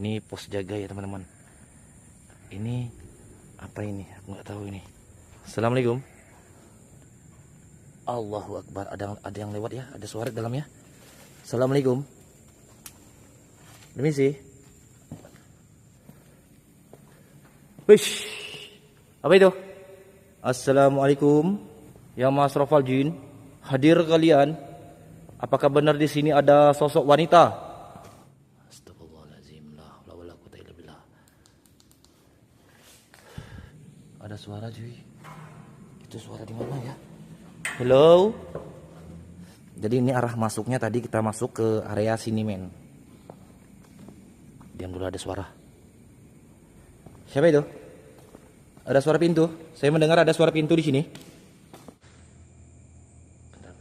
ini pos jaga ya teman-teman. Ini apa ini? Aku nggak tahu ini. Assalamualaikum. Allahu Akbar. Ada yang lewat ya. Ada suara di dalam ya. Assalamualaikum. Demi sih. Wish. Apa itu? Assalamualaikum. Ya Masrafal Jin. Hadir kalian. Apakah benar di sini ada sosok wanita? Astagfirullahaladzim. La haula wala quwwata illa billah. Ada suara cuy. Itu suara di mana ya? Hello. Jadi ini arah masuknya, tadi kita masuk ke area sini men. Diam dulu, ada suara. Siapa itu? Ada suara pintu. Saya mendengar ada suara pintu di sini. Bentar.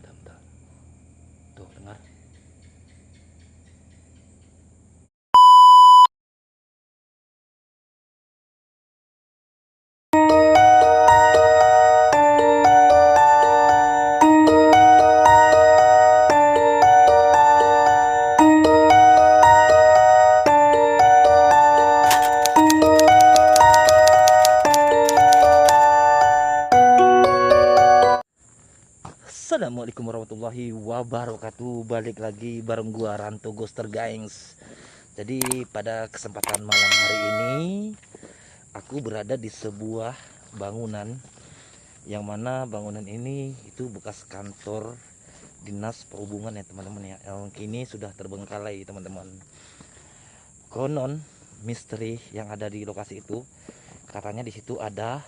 Tuh, dengar. Assalamualaikum warahmatullahi wabarakatuh. Balik lagi bareng gua Ranto Ghoster Gangs. Jadi pada kesempatan malam hari ini aku berada di sebuah bangunan, yang mana bangunan ini itu bekas kantor dinas perhubungan ya teman-teman ya, yang kini sudah terbengkalai teman-teman. Konon misteri yang ada di lokasi itu, katanya di situ ada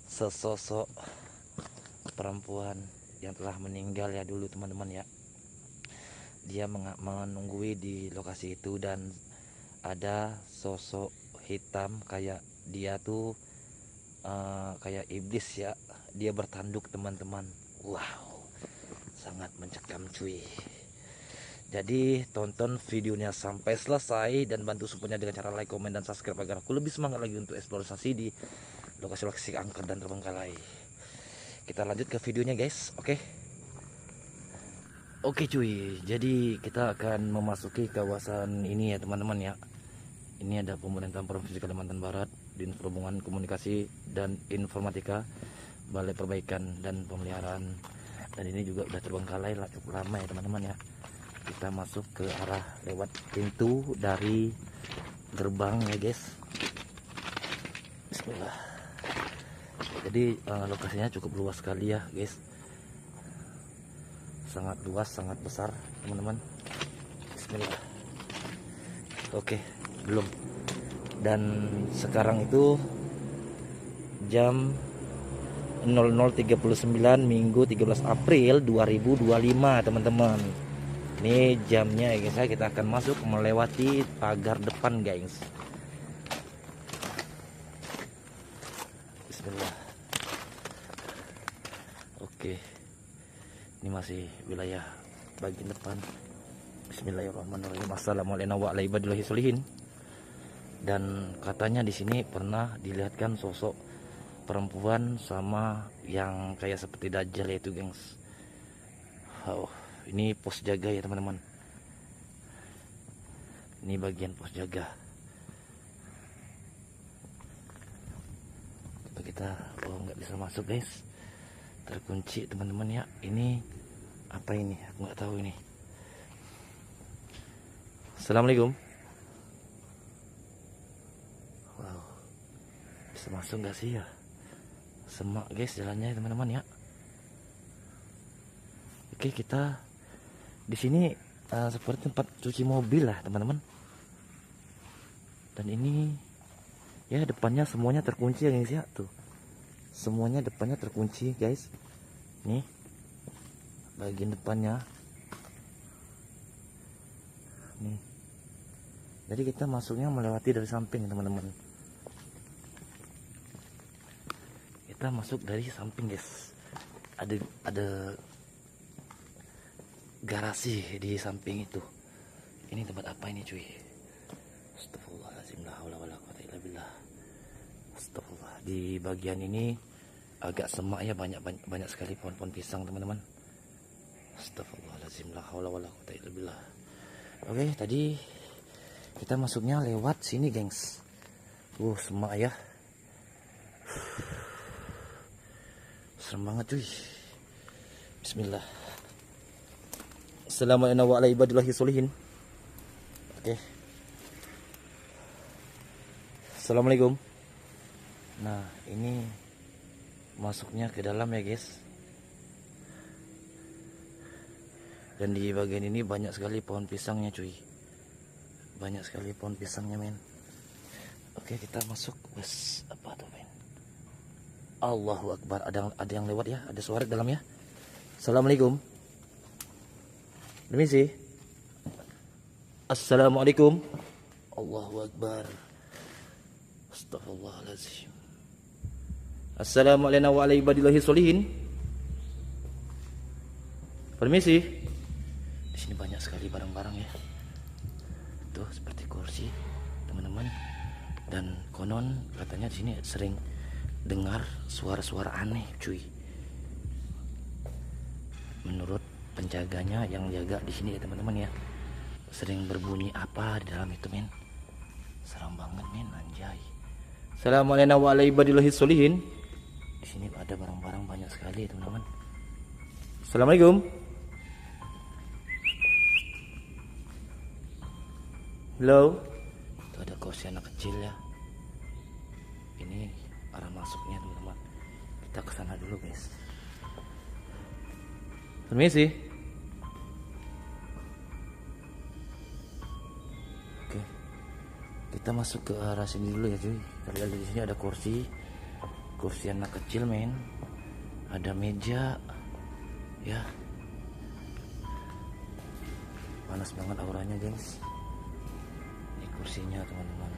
sesosok perempuan yang telah meninggal ya dulu teman-teman ya. Dia menunggui di lokasi itu dan ada sosok hitam kayak dia tuh kayak iblis ya. Dia bertanduk teman-teman. Wow, sangat mencekam cuy. Jadi tonton videonya sampai selesai dan bantu supportnya dengan cara like, komen, dan subscribe agar aku lebih semangat lagi untuk eksplorasi di lokasi-lokasi angker dan terbengkalai. Kita lanjut ke videonya guys. Oke cuy, jadi kita akan memasuki kawasan ini ya teman-teman ya. Ini ada pemerintahan Provinsi Kalimantan Barat, Dinas Perhubungan, Komunikasi dan Informatika, Balai Perbaikan dan Pemeliharaan. Dan ini juga udah terbengkalai cukup lama ya teman-teman ya. Kita masuk ke arah lewat pintu dari gerbang ya guys. Bismillah. Jadi lokasinya cukup luas sekali ya guys, sangat luas, sangat besar teman-teman. Bismillah. Oke, belum. Dan sekarang itu jam 00.39 Minggu 13 April 2025 teman-teman. Ini jamnya ya guys, kita akan masuk melewati pagar depan guys. Bismillah. Oke, ini masih wilayah bagian depan. Bismillahirrahmanirrahim. Assalamualaikum warahmatullahi wabarakatuh. Dan katanya di sini pernah dilihatkan sosok perempuan sama yang kayak seperti Dajjal itu, gengs. Oh, ini pos jaga ya teman-teman. Ini bagian pos jaga. Kita nggak bisa masuk guys, terkunci teman-teman ya. Ini apa ini? Aku nggak tahu ini. Assalamualaikum. Wow, bisa masuk nggak sih ya? Semak guys jalannya teman-teman ya. Oke, kita di sini seperti tempat cuci mobil lah teman-teman. Dan ini ya depannya semuanya terkunci ya guys ya, tuh. Semuanya depannya terkunci guys. Nih bagian depannya nih. Jadi kita masuknya melewati dari samping teman-teman. Kita masuk dari samping guys. Ada garasi di samping itu. Ini tempat apa ini cuy? Astagfirullahaladzim, la haula wala quwwata illa billah. Astagfirullah. Di bagian ini agak semak ya, banyak sekali pohon-pohon pisang teman-teman. Astagfirullahaladzim, la haula wala quwwata illa billah. Oke, tadi Kita masuknya lewat sini, gengs. Semak ya. Serem banget cuy. Bismillah. Assalamualaikum warahmatullahi wabarakatuh. Oke. Assalamualaikum. Nah, ini masuknya ke dalam ya, guys. Dan di bagian ini banyak sekali pohon pisangnya, cuy. Banyak sekali pohon pisangnya, men. Oke, kita masuk. Wes, apa tuh, men? Allahu Akbar. Ada yang lewat ya? Ada suara di dalam ya? Assalamualaikum. Permisi. Assalamualaikum. Allahu Akbar. Astagfirullahaladzim. Assalamualaikum warahmatullahi wabarakatuh. Permisi. Di sini banyak sekali barang-barang ya. Tuh seperti kursi, teman-teman. Dan konon katanya di sini sering dengar suara-suara aneh, cuy. Menurut penjaganya yang jaga di sini ya, teman-teman ya. Sering berbunyi apa di dalam itu, men. Serem banget, men, anjay. Assalamualaikum warahmatullahi wabarakatuh. Di sini ada barang-barang banyak sekali, teman-teman. Assalamualaikum. Halo. Itu ada kursi anak kecil ya. Ini arah masuknya, teman-teman. Kita ke sana dulu, guys. Permisi. Oke. Kita masuk ke arah sini dulu ya, cuy. Kita lihat di sini ada kursi anak kecil, men. Ada meja. Ya. Panas banget auranya, gengs. Ini kursinya, teman-teman.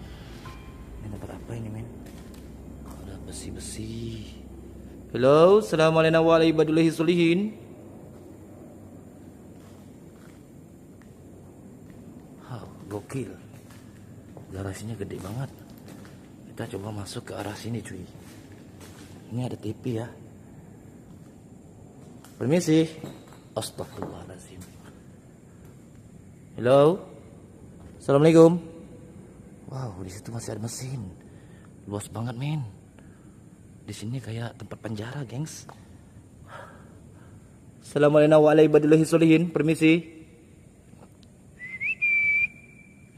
Ini tempat apa ini, men? Ada besi-besi. Halo, assalamualaikum warahmatullahi wabarakatuh. Gokil. Garasinya gede banget. Kita coba masuk ke arah sini, cuy. Ini ada TV ya. Permisi. Astagfirullahaladzim. Halo. Assalamualaikum. Wow, di situ masih ada mesin. Luas banget, men. Di sini kayak tempat penjara, gengs. Assalamualaikum warahmatullahi wabarakatuh. Permisi.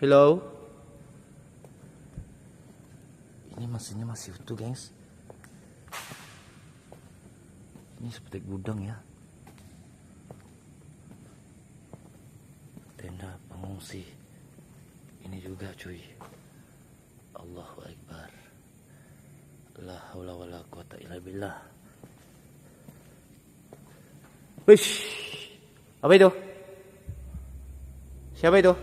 Hello. Ini mesinnya masih utuh, gengs. Ini seperti gudang ya. Tenda pengungsi. Ini juga, cuy. Allahu Akbar. La haula wala quwata illa billah. Wish. Apa itu? Siapa itu?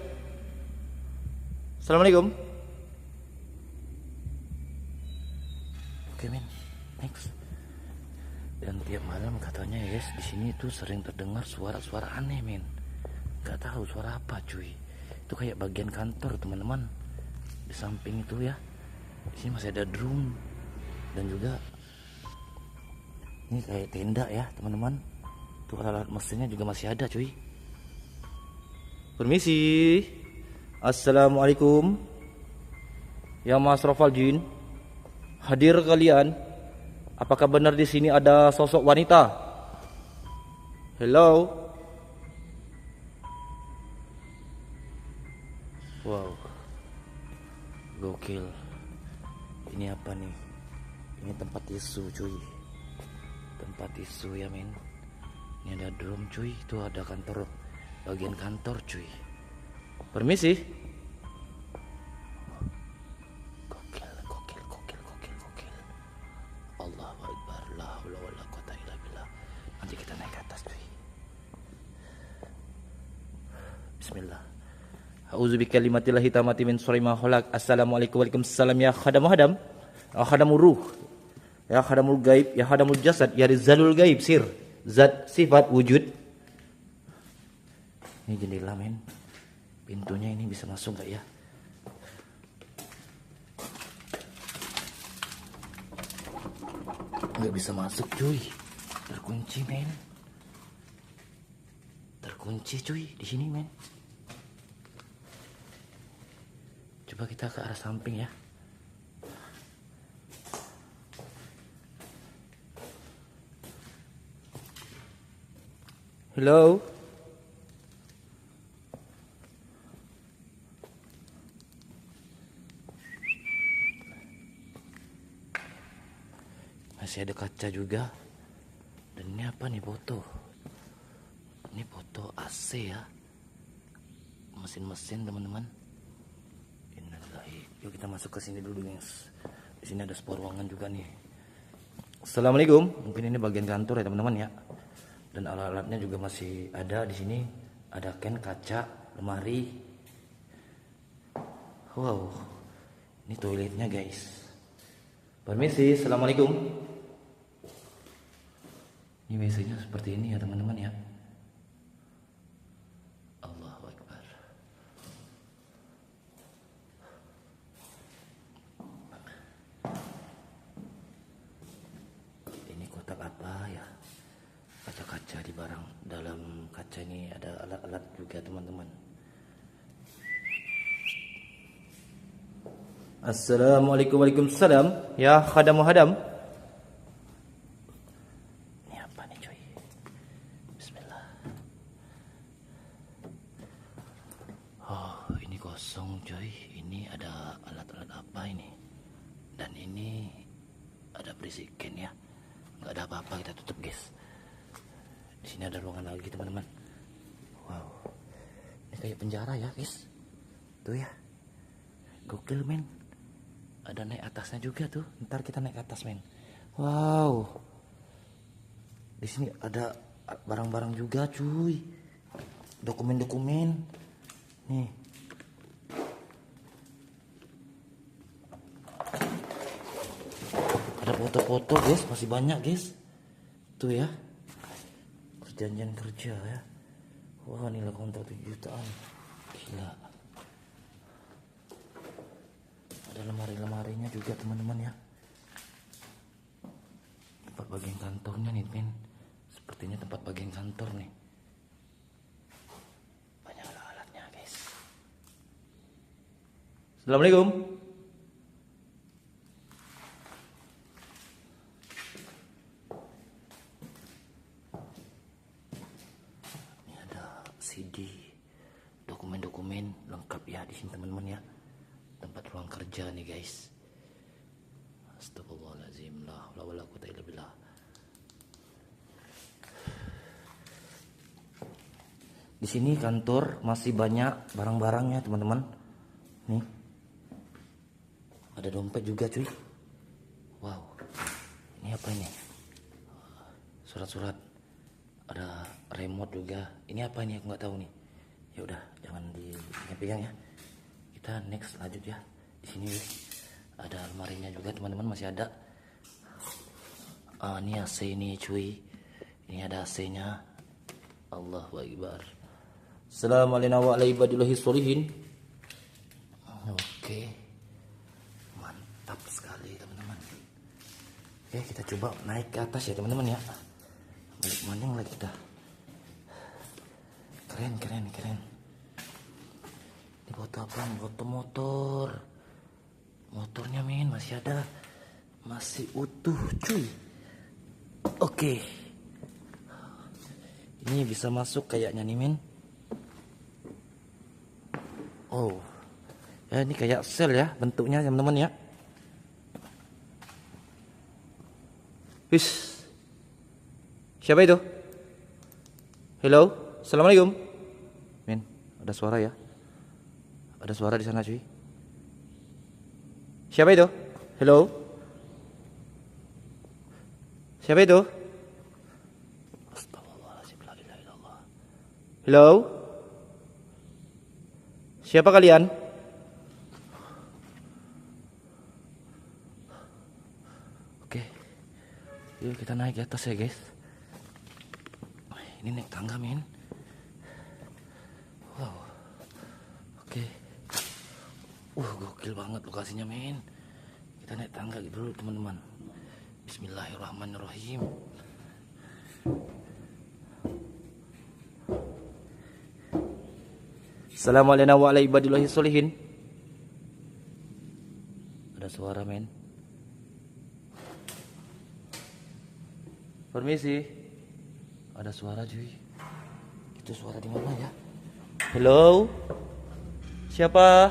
Assalamualaikum. Oke, men. Next. Dan tiap malam katanya ya, guys, di sini tuh sering terdengar suara-suara aneh, men. Gak tahu suara apa, cuy. Itu kayak bagian kantor, teman-teman. Di samping itu ya. Di sini masih ada drum dan juga ini kayak tenda ya, teman-teman. Tuh alat mesinnya juga masih ada, cuy. Permisi. Assalamualaikum. Ya, Mas Rafal Jin. Hadir kalian. Apakah benar di sini ada sosok wanita? Hello. Wow. Gokil. Ini apa nih? Ini tempat tisu, cuy. Tempat tisu ya, men. Ini ada drum, cuy. Itu ada kantor, bagian kantor, cuy. Permisi. Gokil. Allahu Akbar. La haula wala quwata illa billah. Nanti kita naik ke atas, cuy. Bismillah. A'udzu bikalimatillahi tammati min syarri ma khalaq. Assalamualaikum warahmatullahi ya khadamul hadam. Ya khadamul ruh. Ya khadamul gaib, ya khadamul jasad, ya rizalul gaib sir. Zat sifat wujud. Ini jendela, men. Pintunya ini bisa masuk gak ya? Nggak bisa masuk, cuy. Terkunci, men. Terkunci, cuy, di sini, men. Coba kita ke arah samping ya. Hello. Masih ada kaca juga. Dan ini apa nih foto? Ini foto AC ya. Mesin-mesin teman-teman. Innalillahi. Yuk kita masuk ke sini dulu guys. Di sini ada sebuah ruangan juga nih. Assalamualaikum. Mungkin ini bagian kantor ya teman-teman ya. Dan alat-alatnya juga masih ada di sini. Ada ken, kaca, lemari. Wow. Ini toiletnya guys. Permisi, assalamualaikum. Ini WC-nya seperti ini ya teman-teman ya. Allahu Akbar. Ini kotak apa ya? Kaca-kaca di barang. Dalam kaca ini ada alat-alat juga teman-teman. Assalamualaikum. Waalaikumsalam. Ya khadam hadam. Ini apa nih cuy? Bismillah. Oh ini kosong cuy. Ini ada alat-alat apa ini? Dan ini ada berisikin ya. Nggak ada apa-apa, kita tutup guys. Di sini ada ruangan lagi teman-teman. Wow. Ini kayak penjara ya guys. Tuh ya. Gokil men. Ada naik atasnya juga tuh. Ntar kita naik atas men. Wow. Di sini ada barang-barang juga cuy. Dokumen-dokumen. Nih. Ada foto-foto guys. Masih banyak guys. Tuh ya. Perjanjian kerja ya. Wah nilai kontrak 7 jutaan. Gila. Ada lemari-lemarinya juga teman-teman ya. Tempat bagian kantornya nih men. Sepertinya tempat bagian kantor nih. Banyak alat-alatnya guys. Assalamualaikum. Ini ada CD, dokumen-dokumen lengkap ya di sini teman-teman ya. Tempat ruang kerja nih guys. Astagfirullahaladzim. La haula wala quwwata illa billah. Di sini kantor masih banyak barang-barangnya teman-teman. Nih. Ada dompet juga cuy. Wow. Ini apa ini? Surat-surat. Ada remote juga. Ini apa ini? Aku nggak tahu nih. Ya udah, jangan dipegang ya. Kita next lanjut ya. Di sini ada lemarinya juga teman-teman, masih ada. Ini AC nih cuy. Ini ada AC-nya. Allahu Akbar. Assalamualaikum warahmatullahi wabarakatuh. Oke. Mantap sekali teman-teman. Oke, kita coba naik ke atas ya teman-teman ya. Balik maning lagi kita. Keren. Ini foto apa? Foto motor. Motornya men masih ada. Masih utuh cuy. Oke. Ini bisa masuk kayaknya nih men. Oh. Ya ini kayak sel ya bentuknya teman-teman ya. Wis. Siapa itu? Hello. Assalamualaikum. Men, ada suara ya. Ada suara di sana cuy. Siapa itu? Hello. Siapa itu? Astagfirullahaladzim, la ilaha illallah. Hello. Siapa kalian? Oke. Yuk kita naik ke atas ya guys. Ini naik tangga men. Wow. Oke. Gokil banget lokasinya men. Kita naik tangga gitu dulu teman-teman. Bismillahirrahmanirrahim. Assalamualaikum warahmatullahi wabarakatuh. Ada suara, men. Permisi. Ada suara, cuy. Itu suara di mana ya? Hello? Siapa?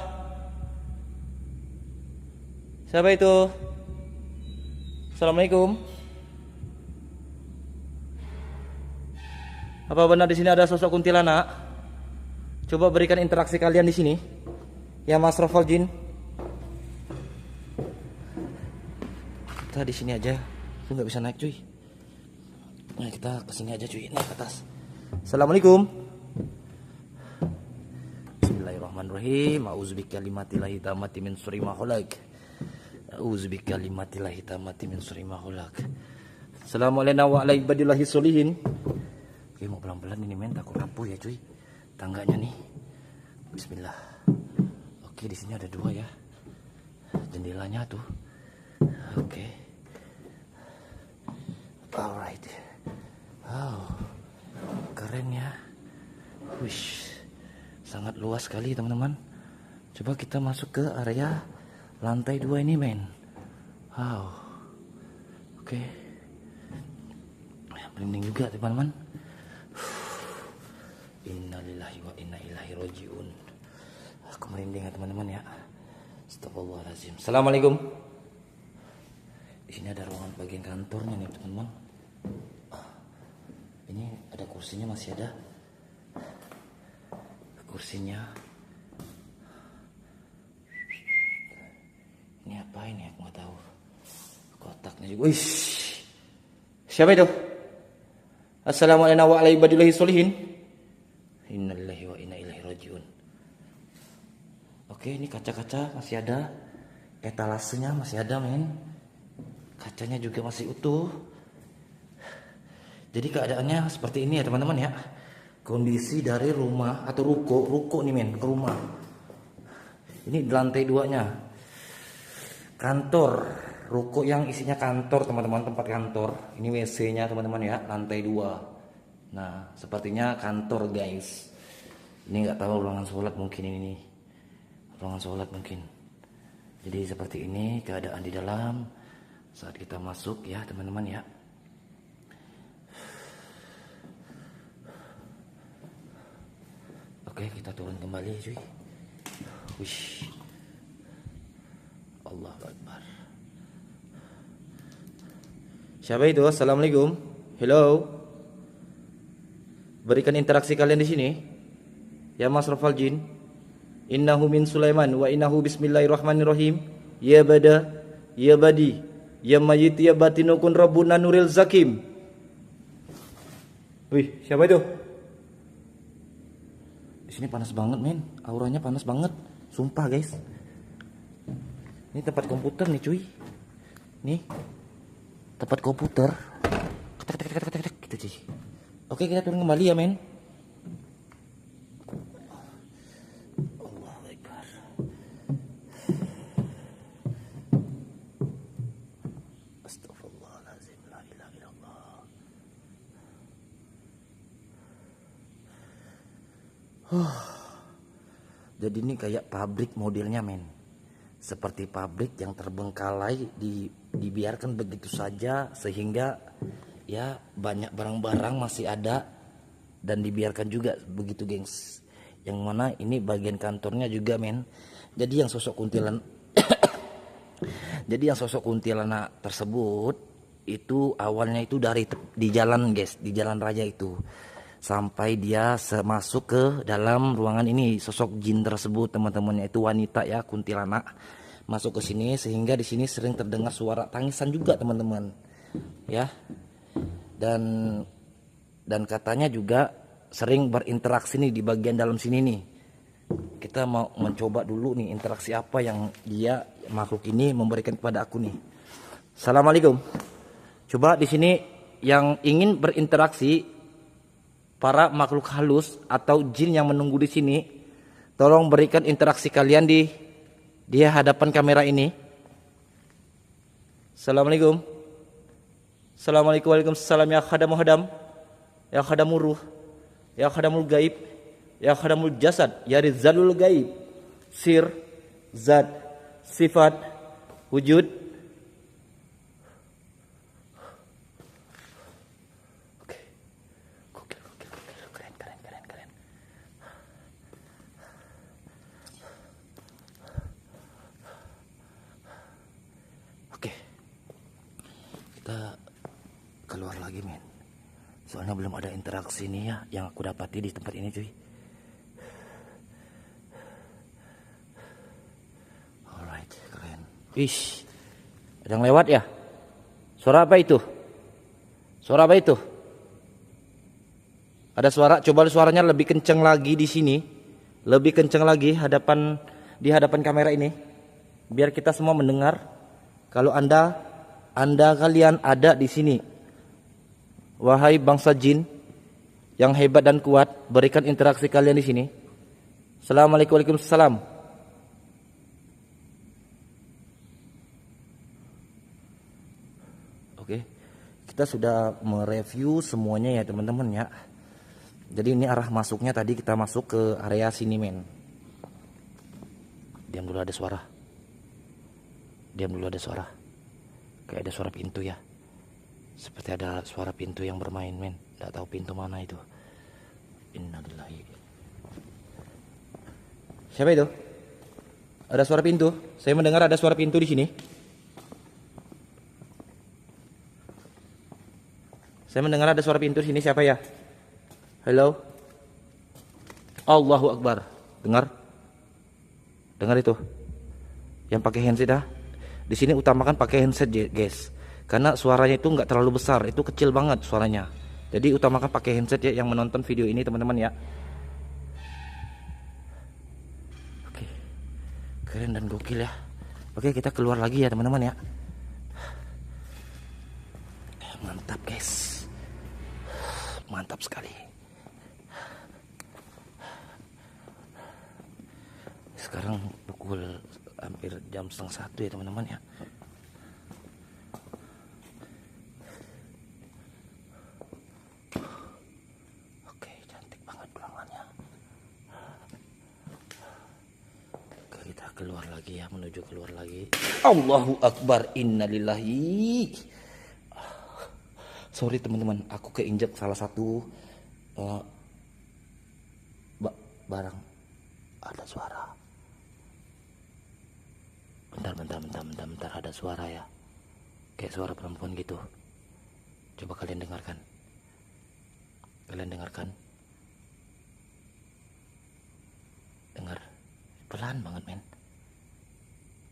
Siapa itu? Assalamualaikum. Apa benar di sini ada sosok kuntilanak? Coba berikan interaksi kalian di sini. Ya, Mas Rafal Jin. Kita di sini aja. Lu nggak bisa naik, cuy. Nah, kita kesini aja, cuy. Naik ke atas. Assalamualaikum. Bismillahirrahmanirrahim. A'udzubikalimatillahi tammati min syarri ma khalaq. A'udzubikalimatillahi tammati min syarri ma khalaq. Assalamualaikum wa ala ibadillahi sholihin. Oke, mau pelan-pelan ini, men, takut rapuh ya, cuy. Tangganya nih. Bismillah. Oke, di sini ada 2 ya. Jendelanya tuh. Oke. Alright. Wow. Keren ya. Wish. Sangat luas sekali, teman-teman. Coba kita masuk ke area lantai 2 ini, men. Wow. Oke. Merinding juga, teman-teman. Innalillahi wa inna ilaihi rajiun. Aku merinding ya, teman-teman ya. Astagfirullahaladzim. Assalamualaikum. Di sini ada ruangan bagian kantornya nih, teman-teman. Ini ada kursinya, masih ada. Kursinya. Ini apa ini? Aku nggak tahu. Kotaknya juga. Wih. Siapa itu? Assalamualaikum warahmatullahi wabarakatuh. Innalillahi wa inna ilaihi rajiun. Oke, ini kaca-kaca masih ada. Etalasenya masih ada, men. Kacanya juga masih utuh. Jadi keadaannya seperti ini ya, teman-teman ya. Kondisi dari rumah atau ruko nih, men, ke rumah. Ini di lantai 2-nya. Kantor, ruko yang isinya kantor, teman-teman, tempat kantor. Ini WC-nya, teman-teman ya, lantai 2. Nah, sepertinya kantor, guys. Ini nggak tahu ruangan sholat mungkin ini. Ruangan sholat mungkin. Jadi seperti ini keadaan di dalam saat kita masuk ya, teman-teman ya. Oke, kita turun kembali, cuy. Wish. Allahu Akbar. Siapa itu? Assalamualaikum. Hello. Berikan interaksi kalian di sini. Ya, Mas Rafal Jin. Innahu min Sulaiman wa innahu bismillahirrahmanirrahim. Ya bada, ya badi, ya mayyit ya batinukun rabbuna nuril zakim. Wih, siapa itu? Di sini panas banget, men. Auranya panas banget. Sumpah, guys. Ini tempat komputer nih, cuy. Nih. Tempat komputer. Gitu, cuy. Oke, kita turun kembali ya, men. Allahu Akbar. Astagfirullahaladzim. La ilaha illallah. Jadi ini kayak pabrik modelnya, men. Seperti pabrik yang terbengkalai, dibiarkan begitu saja sehingga ya banyak barang-barang masih ada dan dibiarkan juga begitu, gengs. Yang mana ini bagian kantornya juga, men. Jadi yang sosok kuntilanak jadi yang sosok kuntilanak tersebut itu awalnya itu dari di jalan, guys, di jalan raya itu. Sampai dia masuk ke dalam ruangan ini, sosok jin tersebut, teman-temannya itu wanita ya, kuntilanak, masuk ke sini sehingga di sini sering terdengar suara tangisan juga, teman-teman ya. Dan katanya juga sering berinteraksi nih di bagian dalam sini nih. Kita mau mencoba dulu nih interaksi apa yang dia makhluk ini memberikan kepada aku nih. Assalamualaikum. Coba di sini yang ingin berinteraksi, para makhluk halus atau jin yang menunggu di sini, tolong berikan interaksi kalian di hadapan kamera ini. Assalamualaikum. Assalamualaikum. Waalaikumsalam. Ya khadamul hadam, ya khadamul ruh, ya khadamul gaib, ya khadamul jasad, ya rizalul gaib, sir, zat, sifat, Wujud. Oke. Gokil, gokil, gokil. Keren, keren, keren, keren. Oke. Kita keluar lagi, men. Soalnya belum ada interaksi nih ya yang aku dapati di tempat ini, cuy. Alright, keren. Ish, ada yang lewat ya? Suara apa itu? Suara apa itu? Ada suara, coba suaranya lebih kenceng lagi di sini. Lebih kenceng lagi di hadapan kamera ini. Biar kita semua mendengar. Kalau Anda kalian ada di sini. Wahai bangsa jin yang hebat dan kuat, berikan interaksi kalian di sini. Assalamualaikum, waalaikumsalam. Oke, kita sudah mereview semuanya ya teman-teman ya. Jadi ini arah masuknya, tadi kita masuk ke area sini, men. Diam dulu, ada suara. Diam dulu, ada suara. Kayak ada suara pintu ya. Seperti ada suara pintu yang bermain, men. Nggak tahu pintu mana itu. Innalillahi. Siapa itu? Ada suara pintu. Saya mendengar ada suara pintu di sini. Saya mendengar ada suara pintu di sini. Siapa ya? Halo. Allahu Akbar. Dengar? Dengar itu? Yang pakai handset dah. Di sini utamakan pakai handset, guys. Karena suaranya itu nggak terlalu besar, itu kecil banget suaranya. Jadi utamakan pakai handset ya yang menonton video ini teman-teman ya. Oke, keren dan gokil ya. Oke, kita keluar lagi ya teman-teman ya. Mantap guys, mantap sekali. Sekarang pukul hampir jam 12:30 ya teman-teman ya. Keluar lagi ya, menuju keluar lagi. Allahu Akbar, innalillahi. Sorry teman-teman, aku keinjak salah satu barang. Ada suara. Bentar, ada suara ya. Kayak suara perempuan gitu. Coba kalian dengarkan. Dengar. Pelan banget, men.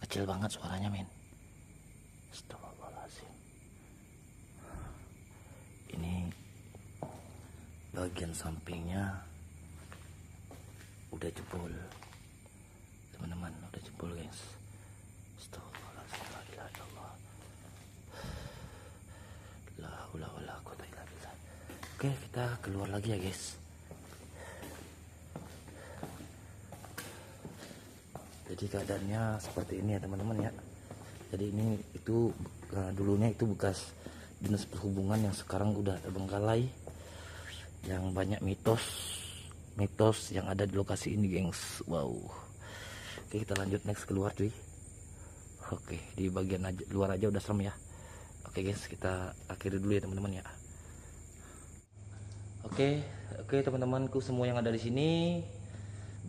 Kecil banget suaranya, men. Astagfirullahaladzim. Ini bagian sampingnya udah jebol, teman-teman, udah jebol guys. Astagfirullahaladzim. La haula wala quwwata illa billah. Oke, kita keluar lagi ya guys. Jadi keadaannya seperti ini ya teman-teman ya. Jadi ini itu dulunya itu bekas dinas perhubungan yang sekarang udah terbengkalai, yang banyak mitos yang ada di lokasi ini, gengs. Wow. Oke, kita lanjut next keluar cuy. Oke, di bagian luar aja udah serem ya. Oke guys, kita akhiri dulu ya teman-teman ya. Oke teman-temanku semua yang ada di sini.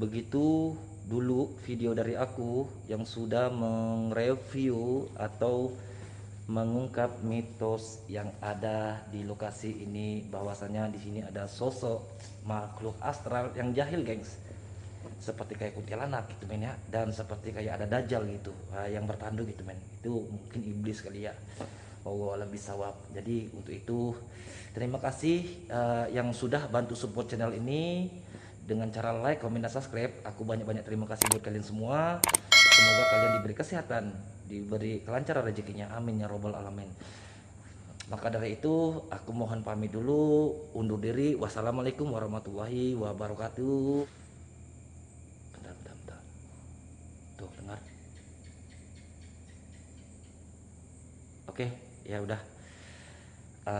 Begitu dulu video dari aku yang sudah mereview atau mengungkap mitos yang ada di lokasi ini, bahwasanya di sini ada sosok makhluk astral yang jahil, gengs. Seperti kayak kuntilanak gitu, men ya, dan seperti kayak ada dajjal gitu, yang bertanduk gitu, men. Itu mungkin iblis kali ya. Wallahu a'lam bishawab. Jadi untuk itu terima kasih yang sudah bantu support channel ini dengan cara like, komen, dan subscribe. Aku banyak-banyak terima kasih buat kalian semua. Semoga kalian diberi kesehatan, diberi kelancaran rezekinya, amin ya robbal alamin. Maka dari itu aku mohon pamit dulu, undur diri. Wassalamualaikum warahmatullahi wabarakatuh. Bentar. Tuh, dengar. Oke, ya udah.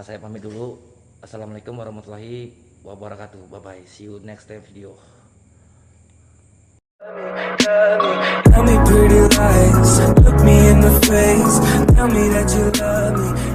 Saya pamit dulu. Assalamualaikum warahmatullahi wabarakatuh. Bye bye. See you next time video. Tell me pretty lies, look me in the face. Tell me that you love me.